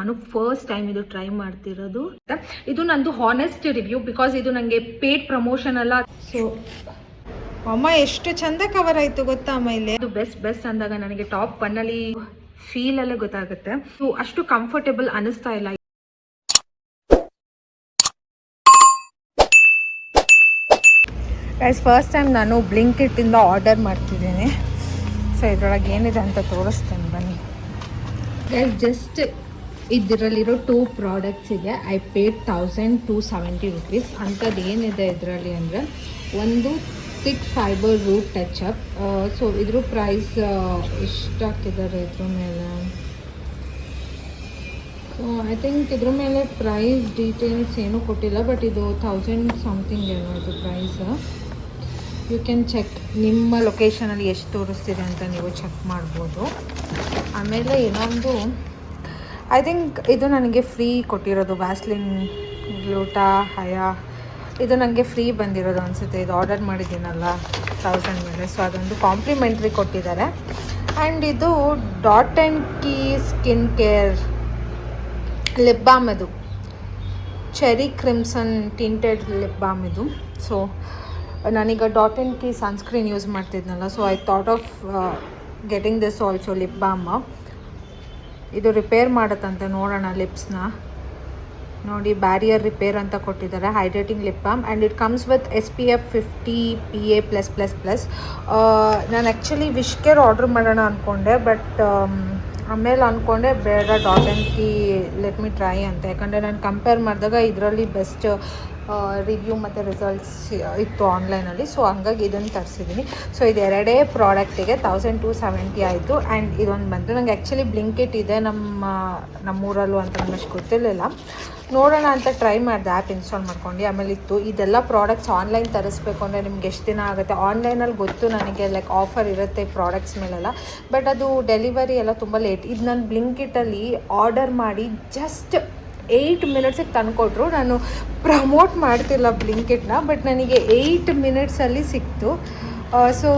ನಾನು first time ಇದು try ಮಾಡ್ತಿರೋದು. ಇದು ನಂದು ಹಾನೆಸ್ಟ್ ರಿವ್ಯೂ ಬಿಕಾಸ್ ಇದು ನನಗೆ ಪೇಡ್ ಪ್ರಮೋಷನ್ ಅಲ್ಲ. ಸೊ ಅಮ್ಮ ಎಷ್ಟು ಚಂದ ಕವರ್ ಆಯ್ತು ಗೊತ್ತಾ ಅಮ್ಮ. ಇಲ್ಲಿ ಇದು ಬೆಸ್ಟ್ ಅಂದಾಗ ನನಗೆ ಟಾಪ್ 1 ಅಲ್ಲಿ ಫೀಲ್ ಅಲ್ಲೇ ಗೊತ್ತಾಗುತ್ತೆ. ಅಷ್ಟು ಕಂಫರ್ಟೇಬಲ್ ಅನಿಸ್ತಾ ಇಲ್ಲ. ಗೈಸ್ ಫಸ್ಟ್ ಟೈಮ್ ನಾನು ಬ್ಲಿಂಕಿಟ್ಟಿಂದ ಆರ್ಡರ್ ಮಾಡ್ತಿದ್ದೀನಿ. ಸೊ ಇದರೊಳಗೆ ಏನಿದೆ ಅಂತ ತೋರಿಸ್ತೇನೆ ಬನ್ನಿ. ಗೈಸ್ ಜಸ್ಟ್ ಇದರಲ್ಲಿರೋ 2 ಪ್ರಾಡಕ್ಟ್ಸ್ ಇದೆ. I paid 1270 rupees. ಅಂಥದ್ದು ಏನಿದೆ ಇದರಲ್ಲಿ ಅಂದರೆ ಒಂದು thick fibre root touch up. So ಇದ್ರ ಪ್ರೈಸ್ ಎಷ್ಟು ಹಾಕಿದ್ದಾರೆ ಇದ್ರ ಮೇಲೆ. ಸೊ ಐ ಥಿಂಕ್ ಇದ್ರ ಮೇಲೆ ಪ್ರೈಸ್ ಡೀಟೇಲ್ಸ್ ಏನೂ ಕೊಟ್ಟಿಲ್ಲ, ಬಟ್ ಇದು 1000 ಸಮಥಿಂಗ್ ಏನೋ ಇದು ಪ್ರೈಸ್. ಯು ಕ್ಯಾನ್ ಚೆಕ್, ನಿಮ್ಮ ಲೊಕೇಶನಲ್ಲಿ ಎಷ್ಟು ತೋರಿಸ್ತಿದೆ ಅಂತ ನೀವು ಚೆಕ್ ಮಾಡ್ಬೋದು. ಆಮೇಲೆ ಇನ್ನೊಂದು ಐ ಥಿಂಕ್ ಇದು ನನಗೆ ಫ್ರೀ ಕೊಟ್ಟಿರೋದು ವ್ಯಾಸ್ಲಿನ್ ಗ್ಲೂಟಾ ಹಯಾ. ಇದು ನನಗೆ ಫ್ರೀ ಬಂದಿರೋದು ಅನಿಸುತ್ತೆ. ಇದು ಆರ್ಡರ್ ಮಾಡಿದ್ದೀನಲ್ಲ 1000 ಮೇಲೆ. ಸೊ ಅದೊಂದು ಕಾಂಪ್ಲಿಮೆಂಟ್ರಿ ಕೊಟ್ಟಿದ್ದಾರೆ. ಆ್ಯಂಡ್ ಇದು Dot and Key skin care lip balm. ಇದು cherry crimson tinted lip balm ಇದು. ಸೊ ನಾನೀಗ Dot and Key sunscreen use ಮಾಡ್ತಿದ್ನಲ್ಲ, so I thought of getting this also lip balm. ಇದು repair ಮಾಡುತ್ತಂತೆ, ನೋಡೋಣ ಲಿಪ್ಸ್ನ. ನೋಡಿ ಬ್ಯಾರಿಯರ್ ರಿಪೇರ್ ಅಂತ ಕೊಟ್ಟಿದ್ದಾರೆ, hydrating lip balm. And it comes with SPF 50 PA+++. ನಾನು ಆ್ಯಕ್ಚುಲಿ ವಿಶ್ ಕೇರ್ ಆರ್ಡ್ರ್ ಮಾಡೋಣ ಅಂದ್ಕೊಂಡೆ, ಬಟ್ ಆಮೇಲೆ ಅಂದ್ಕೊಂಡೆ ಬೇಡ, Dot and Key let me try ಅಂತ. ಯಾಕಂದರೆ ನಾನು ಕಂಪೇರ್ ಮಾಡಿದಾಗ ಇದರಲ್ಲಿ ಬೆಸ್ಟ್ ರಿವ್ಯೂ ಮತ್ತು ರಿಸಲ್ಟ್ಸ್ ಇತ್ತು ಆನ್ಲೈನಲ್ಲಿ. ಸೊ ಹಂಗಾಗಿ ಇದನ್ನು ತರಿಸಿದ್ದೀನಿ. ಸೊ ಇದು ಎರಡೇ ಪ್ರಾಡಕ್ಟಿಗೆ 1270 ಆಯಿತು. ಆ್ಯಂಡ್ ಇದೊಂದು ಬಂತು. ನನಗೆ ಆ್ಯಕ್ಚುಲಿ ಬ್ಲಿಂಕಿಟ್ ಇದೆ ನಮ್ಮೂರಲ್ಲೂ ಅಂತ ನನಗೆ ಅಷ್ಟು ಗೊತ್ತಿರಲಿಲ್ಲ. ನೋಡೋಣ ಅಂತ ಟ್ರೈ ಮಾಡಿದೆ, ಆ್ಯಪ್ ಇನ್ಸ್ಟಾಲ್ ಮಾಡ್ಕೊಂಡು. ಆಮೇಲೆ ಇತ್ತು ಇದೆಲ್ಲ ಪ್ರಾಡಕ್ಟ್ಸ್ ಆನ್ಲೈನ್ ತರಿಸ್ಬೇಕು ಅಂದರೆ ನಿಮ್ಗೆ ಎಷ್ಟು ದಿನ ಆಗುತ್ತೆ. ಆನ್ಲೈನಲ್ಲಿ ಗೊತ್ತು ನನಗೆ ಲೈಕ್ ಆಫರ್ ಇರುತ್ತೆ ಪ್ರಾಡಕ್ಟ್ಸ್ ಮೇಲೆಲ್ಲ, ಬಟ್ ಅದು ಡೆಲಿವರಿ ಎಲ್ಲ ತುಂಬ ಲೇಟ್. ಇದು ನಾನು ಬ್ಲಿಂಕಿಟಲ್ಲಿ ಆರ್ಡರ್ ಮಾಡಿ ಜಸ್ಟ್ 8 ಮಿನಿಟ್ಸಿಗೆ ತಂದುಕೊಟ್ರು. ನಾನು ಪ್ರಮೋಟ್ ಮಾಡ್ತಿಲ್ಲ ಬ್ಲಿಂಕಿಟ್ನ, ಬಟ್ ನನಗೆ 8 ಮಿನಿಟ್ಸಲ್ಲಿ ಸಿಕ್ತು. ಸೊ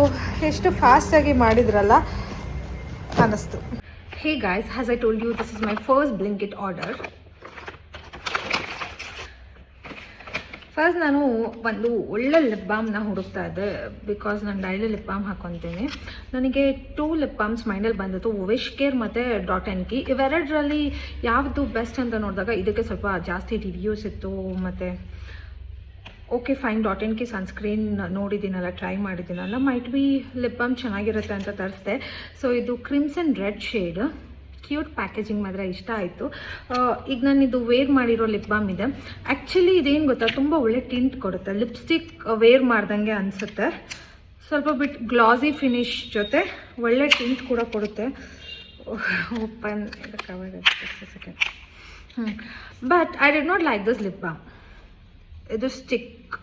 ಎಷ್ಟು ಫಾಸ್ಟಾಗಿ ಮಾಡಿದ್ರಲ್ಲ ಅನ್ನಿಸ್ತು. Hey guys, has I told you, this is my first Blinkit order. First ನಾನು ಒಂದು ಒಳ್ಳೆ ಲಿಪ್ ಬಾಮ್ನ ಹುಡುಕ್ತಾ ಇದ್ದೆ, ಬಿಕಾಸ್ ನಾನು ಡೈಲಿ ಲಿಪ್ ಬಾಮ್ ಹಾಕ್ಕೊತೀನಿ. ನನಗೆ 2 ಲಿಪ್ ಬಾಮ್ಸ್ ಮೈಂಡಲ್ಲಿ ಬಂದಿತ್ತು, ವಿಶ್ ಕೇರ್ ಮತ್ತು ಡಾಟ್ ಆ್ಯಂಡ್ ಕೀ. ಇವೆರಡರಲ್ಲಿ ಯಾವುದು ಬೆಸ್ಟ್ ಅಂತ ನೋಡಿದಾಗ ಇದಕ್ಕೆ ಸ್ವಲ್ಪ ಜಾಸ್ತಿ ರಿವ್ಯೂಸ್ ಇತ್ತು. ಮತ್ತು okay fine, Dot and Key sunscreen ನೋಡಿದ್ದೀನಲ್ಲ, ಟ್ರೈ ಮಾಡಿದ್ದೀನಲ್ಲ, ಮೈಟ್ ಬಿ ಲಿಪ್ ಬಾಮ್ ಚೆನ್ನಾಗಿರುತ್ತೆ ಅಂತ ತರಿಸ್ದೆ. ಸೊ ಇದು crimson red shade, cute packaging ಮಾತ್ರ ಇಷ್ಟ ಆಯಿತು. ಈಗ ನಾನು ಇದು ವೇರ್ ಮಾಡಿರೋ ಲಿಪ್ ಬಾಮ್ ಇದೆ. ಆ್ಯಕ್ಚುಲಿ ಇದೇನು ಗೊತ್ತಾ, ತುಂಬ ಒಳ್ಳೆ ಟಿಂಟ್ ಕೊಡುತ್ತೆ. ಲಿಪ್ಸ್ಟಿಕ್ ವೇರ್ ಮಾಡ್ದಂಗೆ ಅನಿಸುತ್ತೆ. ಸ್ವಲ್ಪ ಬಿಟ್ಟು ಗ್ಲಾಸಿ ಫಿನಿಶ್ ಜೊತೆ ಒಳ್ಳೆ ಟಿಂಟ್ ಕೂಡ ಕೊಡುತ್ತೆ. Open cover second. But I did not like this lip balm. ಇದು ಸ್ಟಿಕ್.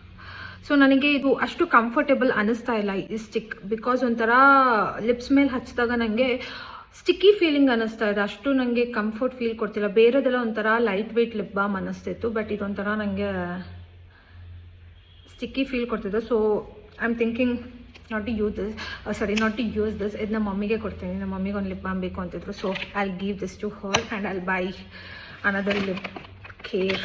ಸೊ ನನಗೆ ಇದು ಅಷ್ಟು ಕಂಫರ್ಟೇಬಲ್ ಅನ್ನಿಸ್ತಾ ಇಲ್ಲ ಈ ಸ್ಟಿಕ್, ಬಿಕಾಸ್ ಒಂಥರ ಲಿಪ್ಸ್ ಮೇಲೆ ಹಚ್ಚಿದಾಗ ನನಗೆ ಸ್ಟಿಕ್ಕಿ ಫೀಲಿಂಗ್ ಅನ್ನಿಸ್ತಾ ಇದೆ. ಅಷ್ಟು ನನಗೆ ಕಂಫರ್ಟ್ ಫೀಲ್ ಕೊಡ್ತಿಲ್ಲ. ಬೇರೆದೆಲ್ಲ ಒಂಥರ ಲೈಟ್ ವೆಯ್ಟ್ ಲಿಪ್ ಬಾಮ್ ಅನ್ನಿಸ್ತಿತ್ತು, ಬಟ್ ಇದೊಂಥರ ನನಗೆ ಸ್ಟಿಕ್ಕಿ ಫೀಲ್ ಕೊಡ್ತಿದ್ದು. So I am thinking not to use this. ಇದು ನಮ್ಮ ಮಮ್ಮಿಗೆ ಕೊಡ್ತೀನಿ. ನಮ್ಮ ಮಮ್ಮಿಗೆ ಒಂದು ಲಿಪ್ ಬಾಮ್ ಬೇಕು ಅಂತಿದ್ರು. So I will give this to her and I will buy another lip care,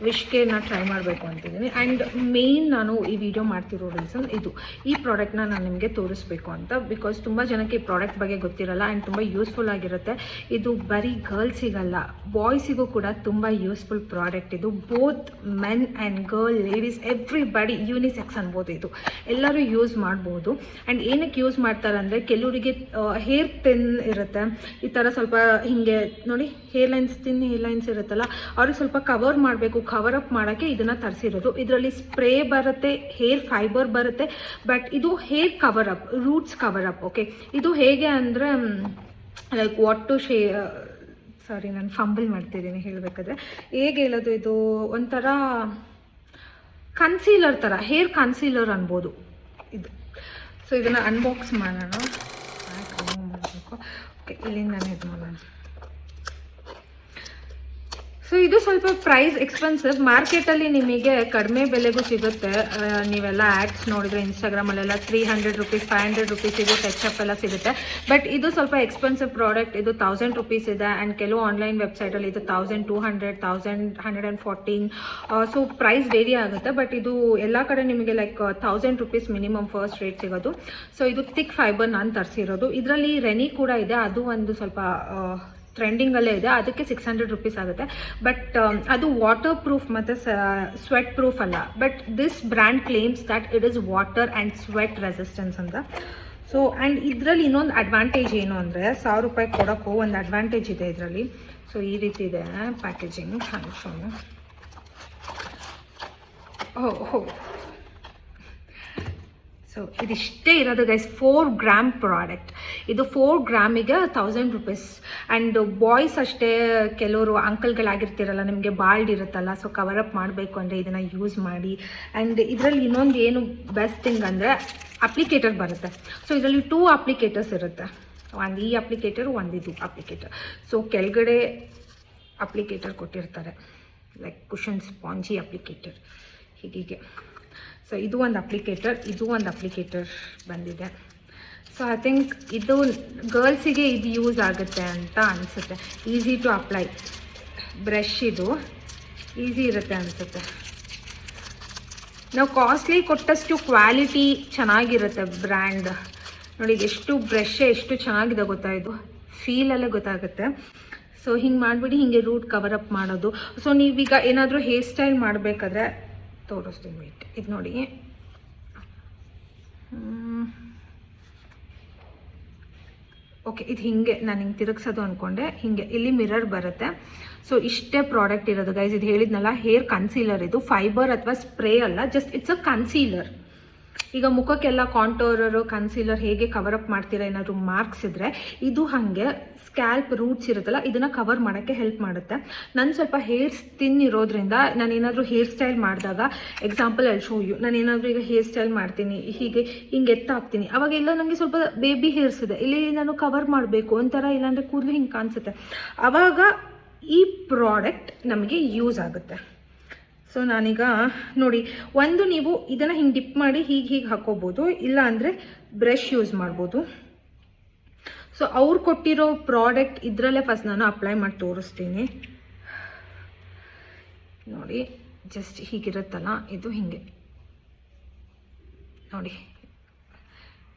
wish ಕೇರ್ನ ಟ್ರೈ ಮಾಡಬೇಕು ಅಂತಿದ್ದೀನಿ. ಆ್ಯಂಡ್ ಮೇನ್ ನಾನು ಈ ವಿಡಿಯೋ ಮಾಡ್ತಿರೋ ರೀಸನ್ ಇದು, ಈ ಪ್ರಾಡಕ್ಟ್ನ ನಾನು ನಿಮಗೆ ತೋರಿಸ್ಬೇಕು ಅಂತ. ಬಿಕಾಸ್ ತುಂಬ ಜನಕ್ಕೆ ಈ ಪ್ರಾಡಕ್ಟ್ ಬಗ್ಗೆ ಗೊತ್ತಿರಲ್ಲ ಆ್ಯಂಡ್ ತುಂಬ ಯೂಸ್ಫುಲ್ ಆಗಿರುತ್ತೆ. ಇದು ಬರೀ ಗರ್ಲ್ಸಿಗಲ್ಲ, ಬಾಯ್ಸಿಗೂ ಕೂಡ ತುಂಬ ಯೂಸ್ಫುಲ್ ಪ್ರಾಡಕ್ಟ್ ಇದು. Both men and girl, ladies, everybody, unisex ಅನ್ಬೋದು. ಇದು ಎಲ್ಲರೂ ಯೂಸ್ ಮಾಡ್ಬೋದು. ಆ್ಯಂಡ್ ಏನಕ್ಕೆ ಯೂಸ್ ಮಾಡ್ತಾರೆ ಅಂದರೆ, ಕೆಲವರಿಗೆ ಹೇರ್ ಥಿನ್ ಇರುತ್ತೆ, ಈ ಥರ ಸ್ವಲ್ಪ ಹೀಗೆ ನೋಡಿ ಥಿನ್ ಹೇರ್ ಲೈನ್ಸ್ ಇರುತ್ತಲ್ಲ, ಅವ್ರಿಗೆ ಸ್ವಲ್ಪ ಕವರ್ ಮಾಡಬೇಕು, ಕವರ್ ಅಪ್ ಮಾಡೋಕ್ಕೆ ಇದನ್ನು ತರಿಸಿರೋದು. ಇದರಲ್ಲಿ ಸ್ಪ್ರೇ ಬರುತ್ತೆ, ಹೇರ್ ಫೈಬರ್ ಬರುತ್ತೆ, ಬಟ್ ಇದು hair cover up, roots cover up. Okay, ಇದು ಹೇಗೆ ಅಂದರೆ ಲೈಕ್ ಸಾರಿ ನಾನು ಫಂಬಲ್ ಮಾಡ್ತಿದ್ದೀನಿ ಹೇಳಬೇಕಾದ್ರೆ. ಹೇಗೆ ಹೇಳೋದು, ಇದು ಒಂಥರ ಕನ್ಸೀಲರ್ ಥರ, ಹೇರ್ ಕನ್ಸೀಲರ್ ಅನ್ಬೋದು ಇದು. ಸೊ ಇದನ್ನು ಅನ್ಬಾಕ್ಸ್ ಮಾಡೋಣ. ಮಾಡಬೇಕು. ಓಕೆ, ಇಲ್ಲಿಂದ ಇದು ಮಾಡೋಣ. ಸೊ ಇದು ಸ್ವಲ್ಪ ಪ್ರೈಸ್ ಎಕ್ಸ್ಪೆನ್ಸಿವ್. ಮಾರ್ಕೆಟಲ್ಲಿ ನಿಮಗೆ ಕಡಿಮೆ ಬೆಲೆಗೂ ಸಿಗುತ್ತೆ. ನೀವೆಲ್ಲ ಆ್ಯಡ್ಸ್ ನೋಡಿದ್ರೆ ಇನ್ಸ್ಟಾಗ್ರಾಮಲ್ಲೆಲ್ಲ 300 ರುಪೀಸ್ 500 ರುಪೀಸ್ ಇದು ಟಚಪ್ ಎಲ್ಲ ಸಿಗುತ್ತೆ. ಬಟ್ ಇದು ಸ್ವಲ್ಪ ಎಕ್ಸ್ಪೆನ್ಸಿವ್ ಪ್ರಾಡಕ್ಟ್. ಇದು 1000 ರುಪೀಸ್ ಇದೆ. ಆ್ಯಂಡ್ ಕೆಲವು ಆನ್ಲೈನ್ ವೆಬ್ಸೈಟಲ್ಲಿ ಇದು 1200 1114. ಸೊ ಪ್ರೈಸ್ ವೇರಿ ಆಗುತ್ತೆ. ಬಟ್ ಇದು ಎಲ್ಲ ಕಡೆ ನಿಮಗೆ like 1000 rupees minimum first rate ಸಿಗೋದು. ಸೊ ಇದು ಥಿಕ್ ಫೈಬರ್ ನಾನು ತರಿಸಿರೋದು. ಇದರಲ್ಲಿ ರೆನಿ ಕೂಡ ಇದೆ. ಅದು ಒಂದು ಸ್ವಲ್ಪ ಟ್ರೆಂಡಿಂಗಲ್ಲೇ ಇದೆ. ಅದಕ್ಕೆ 600 ರುಪೀಸ್ ಆಗುತ್ತೆ. ಬಟ್ ಅದು ವಾಟರ್ ಪ್ರೂಫ್ ಮತ್ತು ಸ್ವೆಟ್ ಪ್ರೂಫ್ ಅಲ್ಲ. But this brand claims that it is water and sweat resistance ಅಂತ. ಸೊ ಆ್ಯಂಡ್ ಇದರಲ್ಲಿ ಇನ್ನೊಂದು ಅಡ್ವಾಂಟೇಜ್ ಏನು ಅಂದರೆ 1000 ರೂಪಾಯಿ ಕೊಡೋಕ್ಕೂ ಒಂದು ಅಡ್ವಾಂಟೇಜ್ ಇದೆ ಇದರಲ್ಲಿ. ಸೊ ಈ ರೀತಿ ಇದೆ ಪ್ಯಾಕೇಜಿಂಗ್. ಹ್ಯಾಂಡ್ಸೋನು ಓಹೋ. ಸೊ ಇದಿಷ್ಟೇ ಇರೋದು ಗೈಸ್. 4 gram product. ಇದು 4 ಗ್ರಾಮಿಗೆ 1000 ರುಪೀಸ್. ಆ್ಯಂಡ್ ಬಾಯ್ಸ್ ಅಷ್ಟೇ, ಕೆಲವರು ಅಂಕಲ್ಗಳಾಗಿರ್ತಿರಲ್ಲ, ನಿಮಗೆ ಬಾಲ್ಡ್ ಇರುತ್ತಲ್ಲ, ಸೊ ಕವರಪ್ ಮಾಡಬೇಕು ಅಂದರೆ ಇದನ್ನು ಯೂಸ್ ಮಾಡಿ. ಆ್ಯಂಡ್ ಇದರಲ್ಲಿ ಇನ್ನೊಂದು ಏನು ಬೆಸ್ಟ್ ಥಿಂಗ್ ಅಂದರೆ ಅಪ್ಲಿಕೇಟರ್ ಬರುತ್ತೆ. ಸೊ ಇದರಲ್ಲಿ 2 ಅಪ್ಲಿಕೇಟರ್ಸ್ ಇರುತ್ತೆ. ಒಂದು ಈ ಅಪ್ಲಿಕೇಟರ್, ಒಂದು ಇದು ಅಪ್ಲಿಕೇಟರ್. ಸೊ ಕೆಳಗಡೆ ಅಪ್ಲಿಕೇಟರ್ ಕೊಟ್ಟಿರ್ತಾರೆ, ಲೈಕ್ ಕುಷನ್ ಸ್ಪಾಂಜಿ ಅಪ್ಲಿಕೇಟರ್ ಹೀಗೆ. ಸೊ ಇದು ಒಂದು ಅಪ್ಲಿಕೇಟರ್, ಇದು ಒಂದು ಅಪ್ಲಿಕೇಟರ್ ಬಂದಿದೆ. ಸೊ ಐ ಥಿಂಕ್ ಇದು ಗರ್ಲ್ಸಿಗೆ ಇದು ಯೂಸ್ ಆಗುತ್ತೆ ಅಂತ ಅನಿಸುತ್ತೆ. Easy to apply. ಬ್ರಷ್ ಇದು ಈಸಿ ಇರುತ್ತೆ ಅನಿಸುತ್ತೆ. ನಾವು ಕಾಸ್ಟ್ಲಿ ಕೊಟ್ಟಷ್ಟು ಕ್ವಾಲಿಟಿ ಚೆನ್ನಾಗಿರುತ್ತೆ ಬ್ರ್ಯಾಂಡ್. ನೋಡಿ ಎಷ್ಟು ಬ್ರಷ್ ಎಷ್ಟು ಚೆನ್ನಾಗಿದೆ ಗೊತ್ತಾ, ಇದು ಫೀಲಲ್ಲೇ ಗೊತ್ತಾಗುತ್ತೆ. ಸೊ ಹಿಂಗೆ ಮಾಡಿಬಿಡಿ, ಹಿಂಗೆ ರೂಟ್ ಕವರಪ್ ಮಾಡೋದು. ಸೊ ನೀವೀಗ ಏನಾದರೂ ಹೇರ್ ಸ್ಟೈಲ್ ಮಾಡಬೇಕಾದ್ರೆ ತೋರಿಸ್ತೀನಿ ವೇಟ್. ಇದು ನೋಡಿ, ಓಕೆ, ಇದು ಹಿಂಗೆ ನಾನು ಹಿಂಗೆ ತಿರುಗಿಸೋದು ಅಂದ್ಕೊಂಡೆ. ಹಿಂಗೆ ಇಲ್ಲಿ ಮಿರರ್ ಬರುತ್ತೆ. ಸೊ ಇಷ್ಟೇ ಪ್ರಾಡಕ್ಟ್ ಇರೋದು ಗೈಸ್. ಇದು ಹೇಳಿದ್ನಲ್ಲ, ಹೇರ್ ಕನ್ಸೀಲರ್. ಇದು ಫೈಬರ್ ಅಥವಾ ಸ್ಪ್ರೇ ಅಲ್ಲ, ಜಸ್ಟ್ ಇಟ್ಸ್ ಅ ಕನ್ಸೀಲರ್. ಈಗ ಮುಖಕ್ಕೆಲ್ಲ ಕಾಂಟೋರರು ಕನ್ಸೀಲರ್ ಹೇಗೆ ಕವರಪ್ ಮಾಡ್ತೀರಾ, ಏನಾದರೂ ಮಾರ್ಕ್ಸ್ ಇದ್ದರೆ ಇದು ಹಾಗೆ ಸ್ಕ್ಯಾಲ್ಪ್ ರೂಟ್ಸ್ ಇರುತ್ತಲ್ಲ, ಇದನ್ನು ಕವರ್ ಮಾಡೋಕ್ಕೆ ಹೆಲ್ಪ್ ಮಾಡುತ್ತೆ. ನನ್ನ ಸ್ವಲ್ಪ ಹೇರ್ಸ್ ತಿನ್ ಇರೋದ್ರಿಂದ ನಾನು ಏನಾದರೂ ಹೇರ್ ಸ್ಟೈಲ್ ಮಾಡಿದಾಗ, ಎಕ್ಸಾಂಪಲ್ ಅಲ್ಲಿ ಶೋ ಯು, ನಾನು ಏನಾದರೂ ಈಗ ಹೇರ್ ಸ್ಟೈಲ್ ಮಾಡ್ತೀನಿ, ಹೀಗೆ ಹಿಂಗೆ ಎತ್ತಾಕ್ತೀನಿ, ಅವಾಗ ಇಲ್ಲ ನನಗೆ ಸ್ವಲ್ಪ ಬೇಬಿ ಹೇರ್ಸ್ ಇದೆ, ಇಲ್ಲಿ ನಾನು ಕವರ್ ಮಾಡಬೇಕು ಒಂಥರ, ಇಲ್ಲಾಂದರೆ ಕೂದಲು ಹಿಂಗೆ ಕಾಣಿಸುತ್ತೆ, ಆವಾಗ ಈ ಪ್ರಾಡಕ್ಟ್ ನಮಗೆ ಯೂಸ್ ಆಗುತ್ತೆ. ಸೊ ನಾನೀಗ ನೋಡಿ, ಒಂದು ನೀವು ಇದನ್ನು ಹಿಂಗೆ ಡಿಪ್ ಮಾಡಿ ಹೀಗೆ ಹಾಕೋಬೋದು, ಇಲ್ಲ ಅಂದರೆ ಬ್ರಷ್ ಯೂಸ್ ಮಾಡ್ಬೋದು. ಸೊ ಅವ್ರು ಕೊಟ್ಟಿರೋ ಪ್ರಾಡಕ್ಟ್ ಇದರಲ್ಲೇ ಫಸ್ಟ್ ನಾನು ಅಪ್ಲೈ ಮಾಡಿ ತೋರಿಸ್ತೀನಿ. ನೋಡಿ, ಜಸ್ಟ್ ಹೀಗಿರುತ್ತಲ್ಲ, ಇದು ಹೀಗೆ ನೋಡಿ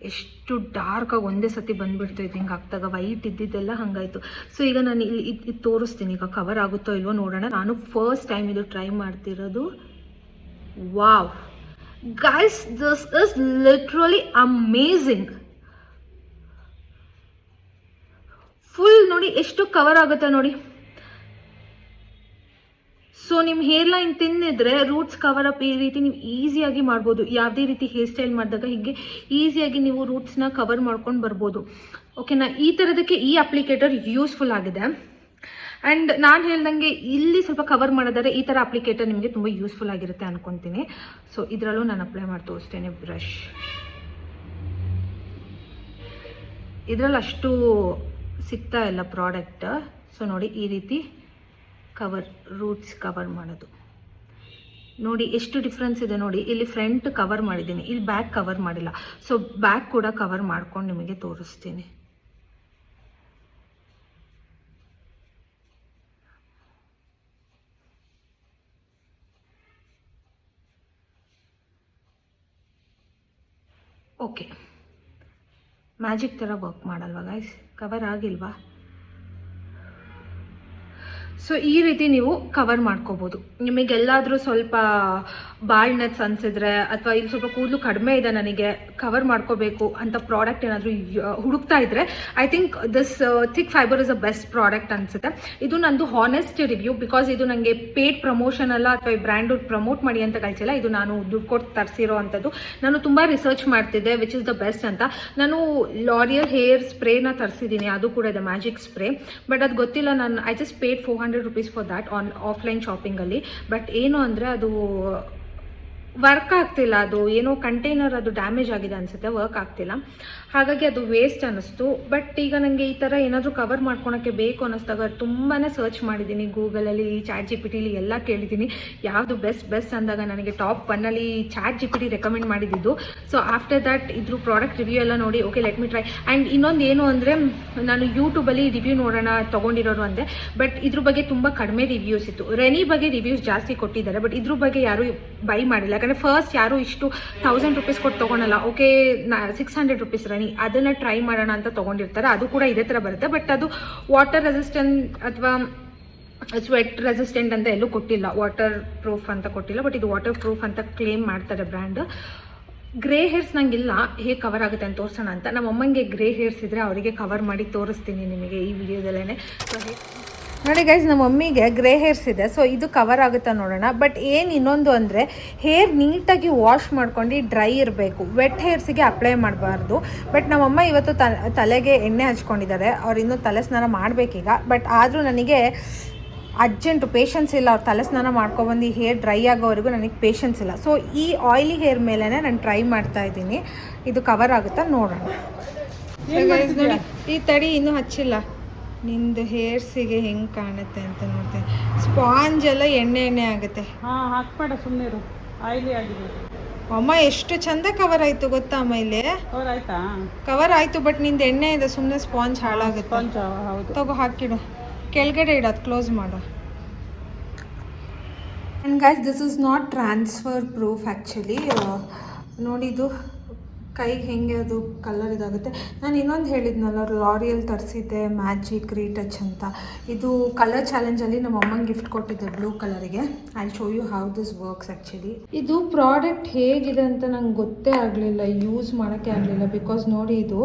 ಎಷ್ಟು ಡಾರ್ಕಾಗಿ ಒಂದೇ ಸತಿ ಬಂದುಬಿಡ್ತು. ಇದು ಹಿಂಗೆ ಆಗ್ತಾಗ ವೈಟ್ ಇದ್ದಿದ್ದೆಲ್ಲ ಹಂಗಾಯಿತು. ಸೊ ಈಗ ನಾನು ಇಲ್ಲಿ ಇದು ತೋರಿಸ್ತೀನಿ, ಈಗ ಕವರ್ ಆಗುತ್ತೋ ಇಲ್ವೋ ನೋಡೋಣ. ನಾನು ಫಸ್ಟ್ ಟೈಮ್ ಇದು ಟ್ರೈ ಮಾಡ್ತಿರೋದು. Wow guys, this is literally amazing. Full ನೋಡಿ ಎಷ್ಟು ಕವರ್ ಆಗುತ್ತೆ ನೋಡಿ. ಸೊ ನಿಮ್ಮ ಹೇರ್ ಲೈನ್ ತಿನ್ನಿದ್ರೆ ರೂಟ್ಸ್ ಕವರ್ ಅಪ್ ಈ ರೀತಿ ನೀವು ಈಸಿಯಾಗಿ ಮಾಡ್ಬೋದು. ಯಾವುದೇ ರೀತಿ ಹೇರ್ ಸ್ಟೈಲ್ ಮಾಡಿದಾಗ ಹೀಗೆ ಈಸಿಯಾಗಿ ನೀವು ರೂಟ್ಸ್ನ ಕವರ್ ಮಾಡ್ಕೊಂಡು ಬರ್ಬೋದು. ಓಕೆನಾ, ಈ ಥರದಕ್ಕೆ ಈ ಅಪ್ಲಿಕೇಟರ್ ಯೂಸ್ಫುಲ್ ಆಗಿದೆ. ಆ್ಯಂಡ್ ನಾನು ಹೇಳ್ದಂಗೆ ಇಲ್ಲಿ ಸ್ವಲ್ಪ ಕವರ್ ಮಾಡೋದಾದ್ರೆ ಈ ಥರ ಅಪ್ಲಿಕೇಟರ್ ನಿಮಗೆ ತುಂಬ ಯೂಸ್ಫುಲ್ ಆಗಿರುತ್ತೆ ಅನ್ಕೊತೀನಿ. ಸೊ ಇದರಲ್ಲೂ ನಾನು ಅಪ್ಲೈ ಮಾಡಿ ತೋರಿಸ್ತೇನೆ ಬ್ರಷ್. ಇದರಲ್ಲಿ ಅಷ್ಟು ಸಿಗ್ತಾ ಇಲ್ಲ ಪ್ರಾಡಕ್ಟ್. ಸೊ ನೋಡಿ, ಈ ರೀತಿ ಕವರ್, ರೂಟ್ಸ್ ಕವರ್ ಮಾಡೋದು ನೋಡಿ ಎಷ್ಟು ಡಿಫ್ರೆನ್ಸ್ ಇದೆ ನೋಡಿ. ಇಲ್ಲಿ ಫ್ರಂಟ್ ಕವರ್ ಮಾಡಿದ್ದೀನಿ, ಇಲ್ಲಿ ಬ್ಯಾಕ್ ಕವರ್ ಮಾಡಿಲ್ಲ. ಸೊ ಬ್ಯಾಕ್ ಕೂಡ ಕವರ್ ಮಾಡ್ಕೊಂಡು ನಿಮಗೆ ತೋರಿಸ್ತೀನಿ. ಓಕೆ, ಮ್ಯಾಜಿಕ್ ಥರ ವರ್ಕ್ ಮಾಡಲ್ವಾ ಗೈಸ್? ಕವರ್ ಆಗಿಲ್ವಾ? ಸೊ ಈ ರೀತಿ ನೀವು ಕವರ್ ಮಾಡ್ಕೋಬೋದು. ನಿಮಗೆಲ್ಲಾದರೂ ಸ್ವಲ್ಪ ಬಾಲ್ಡ್ನೆಸ್ ಅನಿಸಿದ್ರೆ, ಅಥವಾ ಇಲ್ಲಿ ಸ್ವಲ್ಪ ಕೂದಲು ಕಡಿಮೆ ಇದೆ, ನನಗೆ ಕವರ್ ಮಾಡ್ಕೋಬೇಕು ಅಂತ ಪ್ರಾಡಕ್ಟ್ ಏನಾದರೂ ಹುಡುಕ್ತಾ ಇದ್ದರೆ, I think this thick fibre is a best product ಅನಿಸುತ್ತೆ. ಇದು ನಂದು ಹಾನೆಸ್ಟ್ ರಿವ್ಯೂ, ಬಿಕಾಸ್ ಇದು ನನಗೆ ಪೇಡ್ ಪ್ರಮೋಷನ್ ಅಲ್ಲ, ಅಥವಾ ಈ ಬ್ರ್ಯಾಂಡು ಪ್ರಮೋಟ್ ಮಾಡಿ ಅಂತ ಕಳಿಸಿಲ್ಲ. ಇದು ನಾನು ದುಡ್ಡು ಕೊಟ್ಟು ತರಿಸಿರೋ ಅಂಥದ್ದು. ನಾನು ತುಂಬ ರಿಸರ್ಚ್ ಮಾಡ್ತಿದ್ದೆ ವಿಚ್ ಇಸ್ ದ ಬೆಸ್ಟ್ ಅಂತ. ನಾನು ಲಾರಿಯಲ್ ಹೇರ್ ಸ್ಪ್ರೇನ ತರಿಸಿದ್ದೀನಿ, ಅದು ಕೂಡ ಇದೆ, ಮ್ಯಾಜಿಕ್ ಸ್ಪ್ರೇ. ಬಟ್ ಅದು ಗೊತ್ತಿಲ್ಲ, ನಾನು I just paid 400 rupees for that online ಶಾಪಿಂಗಲ್ಲಿ. ಬಟ್ ಏನು ಅಂದರೆ ಅದು ವರ್ಕ್ ಆಗ್ತಿಲ್ಲ, ಅದು ಏನೋ ಕಂಟೈನರ್ ಅದು ಡ್ಯಾಮೇಜ್ ಆಗಿದೆ ಅನಿಸುತ್ತೆ, ವರ್ಕ್ ಆಗ್ತಿಲ್ಲ. ಹಾಗಾಗಿ ಅದು ವೇಸ್ಟ್ ಅನ್ನಿಸ್ತು. ಬಟ್ ಈಗ ನನಗೆ ಈ ಥರ ಏನಾದರೂ ಕವರ್ ಮಾಡ್ಕೊಳಕ್ಕೆ ಬೇಕು ಅನ್ನಿಸ್ದಾಗ ತುಂಬಾ ಸರ್ಚ್ ಮಾಡಿದ್ದೀನಿ, ಗೂಗಲಲ್ಲಿ, ChatGPT ಎಲ್ಲ ಕೇಳಿದ್ದೀನಿ, ಯಾವುದು ಬೆಸ್ಟ್ ಅಂದಾಗ ನನಗೆ ಟಾಪ್ 1ಅಲ್ಲಿ ChatGPT ರೆಕಮೆಂಡ್ ಮಾಡಿದ್ದು. ಸೊ ಆಫ್ಟರ್ ದ್ಯಾಟ್ ಇದ್ರ ಪ್ರಾಡಕ್ಟ್ ರಿವ್ಯೂ ಎಲ್ಲ ನೋಡಿ okay let me try. And ಇನ್ನೊಂದು ಏನು ಅಂದರೆ, ನಾನು ಯೂಟ್ಯೂಬಲ್ಲಿ ರಿವ್ಯೂ ನೋಡೋಣ ತೊಗೊಂಡಿರೋರು ಅಂದೆ, ಬಟ್ ಇದ್ರ ಬಗ್ಗೆ ತುಂಬ ಕಡಿಮೆ ರಿವ್ಯೂಸ್ ಇತ್ತು. ರೆನಿ ಬಗ್ಗೆ ರಿವ್ಯೂಸ್ ಜಾಸ್ತಿ ಕೊಟ್ಟಿದ್ದಾರೆ, ಬಟ್ ಇದ್ರ ಬಗ್ಗೆ ಯಾರೂ ಬೈ ಮಾಡಿಲ್ಲ. ಯಾಕಂದರೆ ಫಸ್ಟ್ ಯಾರು ಇಷ್ಟು 1000 ರೂಪೀಸ್ ಕೊಟ್ಟು ತೊಗೊಳಲ್ಲ. ಓಕೆ 600 ರೂಪೀಸ್ ರೆನಿ, ಅದನ್ನು ಟ್ರೈ ಮಾಡೋಣ ಅಂತ ತೊಗೊಂಡಿರ್ತಾರೆ. ಅದು ಕೂಡ ಇದೇ ಥರ ಬರುತ್ತೆ, ಬಟ್ ಅದು ವಾಟರ್ ರೆಸಿಸ್ಟೆಂಟ್ ಅಥವಾ ಸ್ವೆಟ್ ರೆಸಿಸ್ಟೆಂಟ್ ಅಂತ ಎಲ್ಲೂ ಕೊಟ್ಟಿಲ್ಲ, ವಾಟರ್ ಪ್ರೂಫ್ ಅಂತ ಕೊಟ್ಟಿಲ್ಲ. ಬಟ್ ಇದು ವಾಟರ್ ಪ್ರೂಫ್ ಅಂತ ಕ್ಲೇಮ್ ಮಾಡ್ತಾರೆ ಬ್ರ್ಯಾಂಡ್. ಗ್ರೇ ಹೇರ್ಸ್ ನಂಗಿಲ್ಲ, ಹೇಗೆ ಕವರ್ ಆಗುತ್ತೆ ಅಂತ ತೋರಿಸೋಣ ಅಂತ. ನಮ್ಮ ಅಮ್ಮಂಗೆ ಗ್ರೇ ಹೇರ್ಸ್ ಇದ್ದರೆ ಅವರಿಗೆ ಕವರ್ ಮಾಡಿ ತೋರಿಸ್ತೀನಿ ನಿಮಗೆ ಈ ವಿಡಿಯೋದಲ್ಲೇ. ಸೊ ನೋಡಿ ಗೈಸ್, ನಮ್ಮ ಮಮ್ಮಿಗೆ ಗ್ರೇ ಹೇರ್ಸ್ ಇದೆ, ಸೊ ಇದು ಕವರ್ ಆಗುತ್ತಾ ನೋಡೋಣ. ಬಟ್ ಏನು ಇನ್ನೊಂದು ಅಂದರೆ, ಹೇರ್ ನೀಟಾಗಿ ವಾಶ್ ಮಾಡ್ಕೊಂಡು ಡ್ರೈ ಇರಬೇಕು, ವೆಟ್ ಹೇರ್ಸಿಗೆ ಅಪ್ಲೈ ಮಾಡಬಾರ್ದು. ಬಟ್ ನಮ್ಮಮ್ಮ ಇವತ್ತು ತಲೆಗೆ ಎಣ್ಣೆ ಹಚ್ಕೊಂಡಿದ್ದಾರೆ, ಅವ್ರು ಇನ್ನೂ ತಲೆ ಸ್ನಾನ ಮಾಡಬೇಕೀಗ. ಬಟ್ ಆದರೂ ನನಗೆ ಅರ್ಜೆಂಟು ಪೇಷನ್ಸ್ ಇಲ್ಲ, ಅವ್ರು ತಲೆ ಸ್ನಾನ ಮಾಡ್ಕೊಬಂದು ಹೇರ್ ಡ್ರೈ ಆಗೋವರೆಗೂ ನನಗೆ ಪೇಷನ್ಸ್ ಇಲ್ಲ. ಸೊ ಈ ಆಯಿಲಿ ಹೇರ್ ಮೇಲೇ ನಾನು ಟ್ರೈ ಮಾಡ್ತಾ ಇದ್ದೀನಿ, ಇದು ಕವರ್ ಆಗುತ್ತಾ ನೋಡೋಣ. ನೋಡಿ ಈ ತಡಿ ಇನ್ನೂ ಹಚ್ಚಿಲ್ಲ, ನಿಂದು ಹೇರ್ಸಿಗೆ ಹೆಂಗೆ ಕಾಣುತ್ತೆ ಅಂತ ನೋಡ್ತೇನೆ. ಸ್ಪಾಂಜ್ ಎಲ್ಲ ಎಣ್ಣೆ ಆಗುತ್ತೆ. ಹಾಕ್ಬೇಡ, ಸುಮ್ಮನೆ ಆಯಿಲಿ ಆಗಿದೆ. ಅಮ್ಮ ಎಷ್ಟು ಚಂದ ಕವರ್ ಆಯಿತು ಗೊತ್ತಾ? ಆಮೇಲೆ ಕವರ್ ಆಯ್ತಾ? ಕವರ್ ಆಯಿತು, ಬಟ್ ನಿಂದು ಎಣ್ಣೆ ಇದೆ, ಸುಮ್ಮನೆ ಸ್ಪಾಂಜ್ ಹಾಳಾಗುತ್ತೆ. ಹೌದು, ತಗೋ ಹಾಕಿಡು, ಕೆಳಗಡೆ ಇಡೋದು, ಕ್ಲೋಸ್ ಮಾಡು. And guys, this is not transfer proof actually. ನೋಡಿದು ಕೈಗೆ ಹೆಂಗೆ ಅದು ಕಲರ್ ಇದಾಗುತ್ತೆ. ನಾನು ಇನ್ನೊಂದು ಹೇಳಿದ್ನಲ್ಲ, ಲಾರಿಯಲ್ ತರಿಸಿದ್ದೆ ಮ್ಯಾಜಿಕ್ ರೀಟಚ್ ಅಂತ. ಇದು ಕಲರ್ ಚಾಲೆಂಜಲ್ಲಿ ನಮ್ಮ ಅಮ್ಮಂಗೆ ಗಿಫ್ಟ್ ಕೊಟ್ಟಿದ್ದೆ ಬ್ಲೂ ಕಲರಿಗೆ. I show you how this works actually. ಇದು ಪ್ರಾಡಕ್ಟ್ ಹೇಗಿದೆ ಅಂತ ನಂಗೆ ಗೊತ್ತೇ ಆಗಲಿಲ್ಲ, ಯೂಸ್ ಮಾಡೋಕ್ಕೆ ಆಗಲಿಲ್ಲ. ಬಿಕಾಸ್ ನೋಡಿ, ಇದು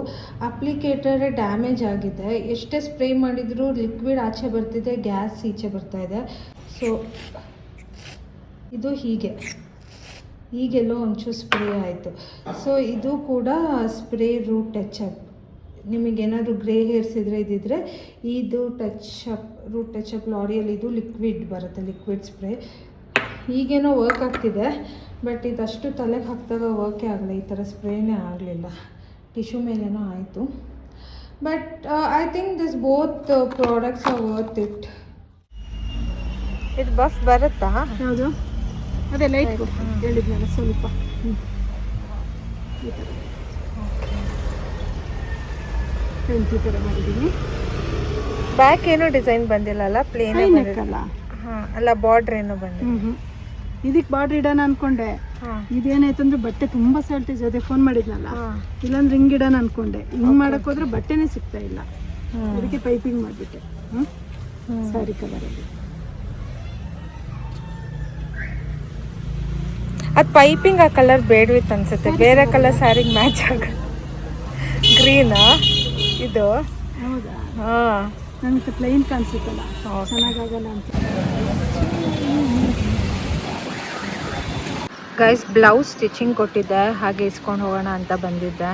ಅಪ್ಲಿಕೇಟರ್ ಡ್ಯಾಮೇಜ್ ಆಗಿದೆ. ಎಷ್ಟೇ ಸ್ಪ್ರೇ ಮಾಡಿದರೂ ಲಿಕ್ವಿಡ್ ಆಚೆ ಬರ್ತಿದೆ, ಗ್ಯಾಸ್ ಈಚೆ ಬರ್ತಾಯಿದೆ. ಸೊ ಇದು ಈಗೆಲ್ಲೋ ಒಂಚೂರು ಸ್ಪ್ರೇ ಆಯಿತು. ಸೊ ಇದು ಕೂಡ ಸ್ಪ್ರೇ ರೂಟ್ ಟಚಪ್. ನಿಮಗೇನಾದರೂ ಗ್ರೇ ಹೇರ್ಸ್ ಇದ್ದರೆ ಇದ್ದಿದ್ರೆ ಇದು ರೂಟ್ ಟಚಪ್ ಲಾರಿಯಲ್ಲಿ ಇದು ಲಿಕ್ವಿಡ್ ಬರುತ್ತೆ, ಲಿಕ್ವಿಡ್ ಸ್ಪ್ರೇ. ಈಗೇನೋ ವರ್ಕ್ ಆಗ್ತಿದೆ, ಬಟ್ ಇದಷ್ಟು ತಲೆಗೆ ಹಾಕಿದಾಗ ವರ್ಕೇ ಆಗಲ್ಲ, ಈ ಥರ ಸ್ಪ್ರೇನೇ ಆಗಲಿಲ್ಲ. ಟಿಶ್ಯೂ ಮೇಲೇನೋ ಆಯಿತು. But I think this both products are worth it. ಇದು ಬಫ್ ಬರುತ್ತಾ? ಯಾವುದು? ಅದೇ ಲೈಟ್ ಹೇಳಿದ್ನಲ್ಲ ಸ್ವಲ್ಪ. ಈ ಥರ ಈ ಥರ ಮಾಡಿದ್ದೀನಿ. ಬ್ಯಾಕ್ ಏನೋ ಡಿಸೈನ್ ಬಂದಿಲ್ಲ ಅಲ್ಲ, ಪ್ಲೇನ್ ಅಲ್ಲ. ಹಾಂ, ಅಲ್ಲ ಬಾರ್ಡ್ರ್ ಏನೋ ಬಂದಿಲ್ಲ. ಇದಕ್ಕೆ ಬಾರ್ಡ್ರ್ ಇಡೋಣ ಅನ್ಕೊಂಡೆ. ಇದೇನಾಯ್ತು ಅಂದ್ರೆ ಬಟ್ಟೆ ತುಂಬಾ ಸಾಲ್ಟೇಜ್. ಅದೇ ಫೋನ್ ಮಾಡಿದ್ನಲ್ಲ, ಇಲ್ಲಾಂದ್ರೆ ಹಿಂಗೆ ಇಡೋಣ ಅನ್ಕೊಂಡೆ. ಹಿಂಗೆ ಮಾಡಕ್ ಹೋದ್ರೆ ಬಟ್ಟೆನೇ ಸಿಗ್ತಾ ಇಲ್ಲ, ಅದಕ್ಕೆ ಪೈಪಿಂಗ್ ಮಾಡಿಬಿಟ್ಟೆ ಸ್ಯಾರಿ ಕಲರಲ್ಲಿ. ಅದು ಪೈಪಿಂಗ್ ಆ ಕಲರ್ ಬೇಡವಿತ್ತು ಅನ್ಸುತ್ತೆ, ಬೇರೆ ಕಲರ್ ಸ್ಯಾರಿಗೆ ಮ್ಯಾಚ್ ಆಗ. ಗ್ರೀನಾ ಇದು? ಹೌದಾ? ಹಾಂ, ನನಗೆ ಪ್ಲೈನ್ ಕಾಣಿಸುತ್ತಲ್ಲ, ಚೆನ್ನಾಗಾಗಲ್ಲ ಅಂತ. ಗೈಸ್, ಬ್ಲೌಸ್ ಸ್ಟಿಚಿಂಗ್ ಕೊಟ್ಟಿದ್ದೆ, ಹಾಗೆ ಇಸ್ಕೊಂಡು ಹೋಗೋಣ ಅಂತ ಬಂದಿದ್ದೆ.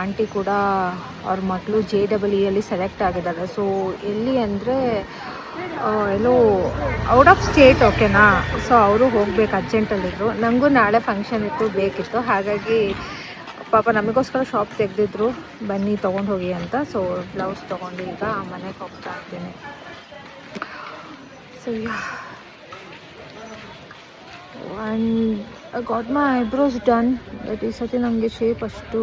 ಆಂಟಿ ಕೂಡ ಅವ್ರ ಮಕ್ಕಳು JEE ಸೆಲೆಕ್ಟ್ ಆಗಿದ್ದಾರೆ. ಸೊ ಎಲ್ಲಿ ಅಂದರೆ ಎಲ್ಲೋ ಔಟ್ ಆಫ್ ಸ್ಟೇಟ್, ಓಕೆನಾ. ಸೊ ಅವರು ಹೋಗ್ಬೇಕು, ಅರ್ಜೆಂಟಲ್ಲಿದ್ದರು. ನನಗೂ ನಾಳೆ ಫಂಕ್ಷನ್ ಇತ್ತು, ಬೇಕಿತ್ತು. ಹಾಗಾಗಿ ಪಾಪ ನಮಗೋಸ್ಕರ ಶಾಪ್ ತೆಗೆದಿದ್ರು, ಬನ್ನಿ ತೊಗೊಂಡು ಹೋಗಿ ಅಂತ. ಸೊ ಬ್ಲೌಸ್ ತೊಗೊಂಡು ಈಗ ಮನೆಗೆ ಹೋಗ್ತಾ ಇದ್ದೀನಿ. So I got my eyebrows done. But ಈ ಸತಿ ನನಗೆ ಶೇಪ್ ಅಷ್ಟು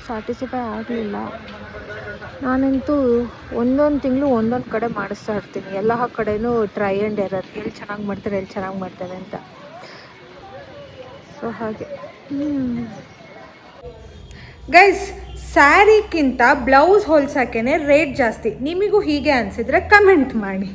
ಸ್ಯಾಟಿಸ್ಫೈ ಆಗಲಿಲ್ಲ. ನಾನಂತೂ ಒಂದೊಂದು ತಿಂಗಳು ಒಂದೊಂದು ಕಡೆ ಮಾಡಿಸ್ತಾ ಇರ್ತೀನಿ, ಎಲ್ಲ ಕಡೆಯೂ ಟ್ರೈ ಆ್ಯಂಡ್ ಎರರ್, ಎಲ್ಲಿ ಚೆನ್ನಾಗಿ ಮಾಡ್ತಾರೆ ಅಂತ. ಸೊ ಹಾಗೆ ಗೈಸ್, ಸ್ಯಾರಿಗಿಂತ ಬ್ಲೌಸ್ ಹೊಲ್ಸೋಕ್ಕೇ ರೇಟ್ ಜಾಸ್ತಿ. ನಿಮಗೂ ಹೀಗೆ ಅನಿಸಿದ್ರೆ ಕಮೆಂಟ್ ಮಾಡಿ.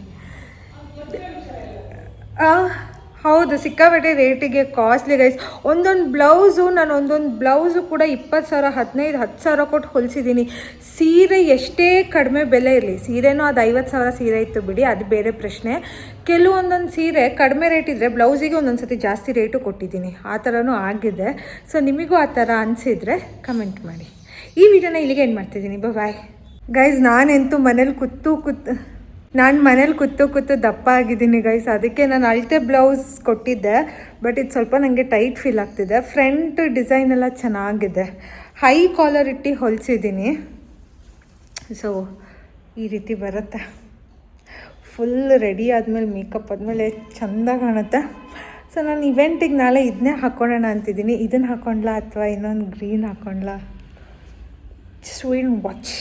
ಹೌದು, ಸಿಕ್ಕಾಪಟ್ಟೆ ರೇಟಿಗೆ ಕಾಸ್ಟ್ಲಿ ಗೈಸ್. ಒಂದೊಂದು ಬ್ಲೌಸು ಕೂಡ 20,000, 15,000, 10,000 ಕೊಟ್ಟು ಹೊಲಿಸಿದ್ದೀನಿ. ಸೀರೆ ಎಷ್ಟೇ ಕಡಿಮೆ ಬೆಲೆ ಇರಲಿ, ಸೀರೆನೂ ಅದು 50,000 ಸೀರೆ ಇತ್ತು ಬಿಡಿ, ಅದು ಬೇರೆ ಪ್ರಶ್ನೆ. ಕೆಲವೊಂದೊಂದು ಸೀರೆ ಕಡಿಮೆ ರೇಟ್ ಇದ್ದರೆ ಬ್ಲೌಸಿಗೆ ಒಂದೊಂದು ಸತಿ ಜಾಸ್ತಿ ರೇಟು ಕೊಟ್ಟಿದ್ದೀನಿ, ಆ ಥರನೂ ಆಗಿದೆ. ಸೊ ನಿಮಗೂ ಆ ಥರ ಅನಿಸಿದರೆ ಕಮೆಂಟ್ ಮಾಡಿ. ಈ ವಿಡಿಯೋನ ಇಲ್ಲಿಗೆ ಏನು ಮಾಡ್ತಿದ್ದೀನಿ, ಬಾಯ್ ಗೈಸ್. ನಾನಂತೂ ಮನೇಲಿ ಕೂತು ನಾನು ಮನೇಲಿ ಕೂತು ದಪ್ಪ ಆಗಿದ್ದೀನಿ ಗೈಸ್, ಅದಕ್ಕೆ ನಾನು ಅಳತೆ ಬ್ಲೌಸ್ ಕೊಟ್ಟಿದ್ದೆ, ಬಟ್ ಇದು ಸ್ವಲ್ಪ ನನಗೆ ಟೈಟ್ ಫೀಲ್ ಆಗ್ತಿದೆ. ಫ್ರಂಟ್ ಡಿಸೈನ್ ಎಲ್ಲ ಚೆನ್ನಾಗಿದೆ, ಹೈ ಕಾಲರ್ ಇಟ್ಟು ಹೊಲಿಸಿದ್ದೀನಿ. ಸೊ ಈ ರೀತಿ ಬರುತ್ತೆ. ಫುಲ್ ರೆಡಿ ಆದಮೇಲೆ ಮೇಕಪ್ ಆದಮೇಲೆ ಚೆಂದ ಕಾಣುತ್ತೆ. ಸೊ ನಾನು ಇವೆಂಟಿಗೆ ನಾಳೆ ಇದನ್ನೇ ಹಾಕ್ಕೊಳ್ಳೋಣ ಅಂತಿದ್ದೀನಿ. ಇದನ್ನು ಹಾಕ್ಕೊಂಡ್ಲಾ ಅಥವಾ ಇನ್ನೊಂದು ಗ್ರೀನ್ ಹಾಕ್ಕೊಂಡ್ಲಾ, ಜಸ್ಟ್ ವೀಲ್ ವಾಚ್.